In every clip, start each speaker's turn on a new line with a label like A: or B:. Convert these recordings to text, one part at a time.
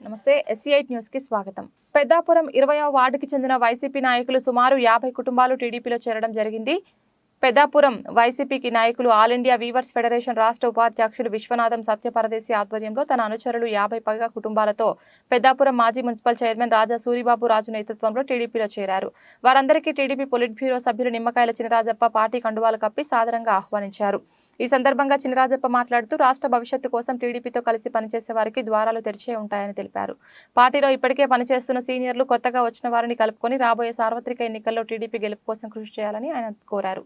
A: నమస్తే SC8 news కి స్వాగతం. పెద్దాపురం 20వ వార్డుకి చెందిన వైసీపీ నాయకులు సుమారు 50 కుటుంబాలు టీడీపీలో చేరడం జరిగింది. పెద్దాపురం వైసీపీకి నాయకులు ఆల్ ఇండియా వీవర్స్ ఫెడరేషన్ రాష్ట్ర ఉపాధ్యక్షులు విశ్వనాథం సత్యపరదేశి ఆధ్వర్యంలో తన అనుచరులు 50 పైగా కుటుంబాలతో పెద్దాపురం మాజీ మున్సిపల్ చైర్మన్ రాజా సూరిబాబు రాజు నేతృత్వంలో టీడీపీలో చేరారు. వారందరికీ టీడీపీ పొలిట్ బ్యూరో సభ్యులు నిమ్మకాయల చినరాజప్ప పార్టీ కండువాలు కప్పి సాదరంగా ఆహ్వానించారు. ఈ సందర్భంగా చినరాజప్ప మాట్లాడుతూ రాష్ట్ర భవిష్యత్తు కోసం టీడీపీతో కలిసి పనిచేసే వారికి ద్వారాలు తెరిచే ఉంటాయని తెలిపారు. పార్టీలో ఇప్పటికే పనిచేస్తున్న సీనియర్లు కొత్తగా వచ్చిన వారిని కలుపుకొని రాబోయే సార్వత్రిక ఎన్నికల్లో టీడీపీ గెలుపు కోసం కృషి చేయాలని ఆయన కోరారు.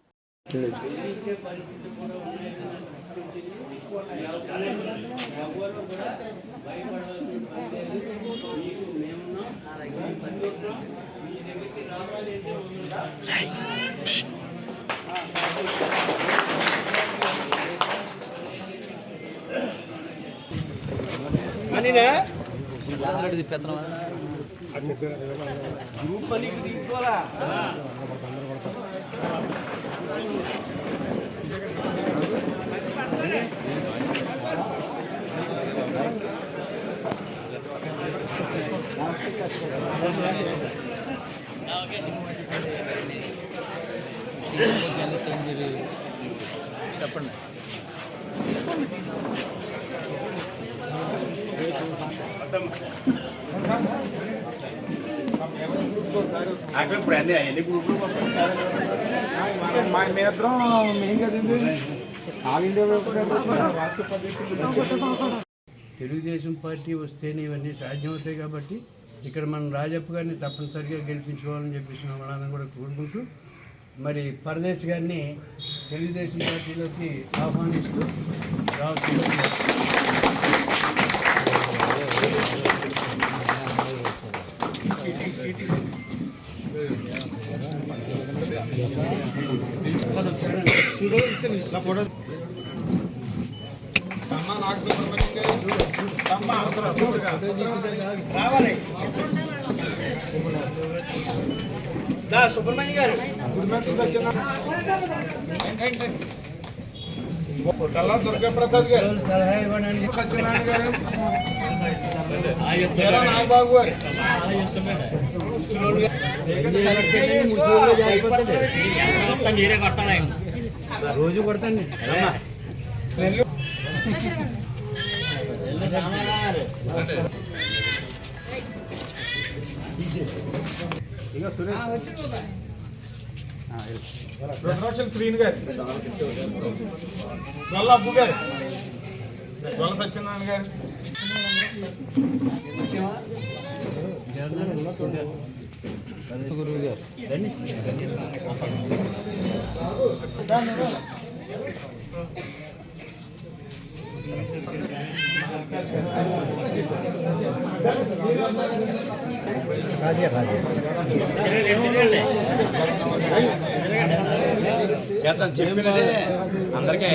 B: చెప్పండి. తెలుగుదేశం పార్టీ వస్తేనే ఇవన్నీ సాధ్యమవుతాయి కాబట్టి ఇక్కడ మనం రాజప్ప గారిని తప్పనిసరిగా గెలిపించుకోవాలని చెప్పేసి మనందరం కూడా కోరుకుంటూ మరి పరదేశ్ గారిని తెలుగుదేశం పార్టీలోకి ఆహ్వానిస్తూ సుబ్రహ్మణ్య గారు దుర్గాప్రసాద్ గారు సలహా ఇవ్వడానికి సత్యనారాయణ గారు నాగబాబు గారు రోజు కొడతాండి. ఇక సురేష్ శ్రీని గారు గొల్ల అబ్బు గారు గొల్ల సత్యనారాయణ గారు గురువు గారు చెప్పినదే అందరికీ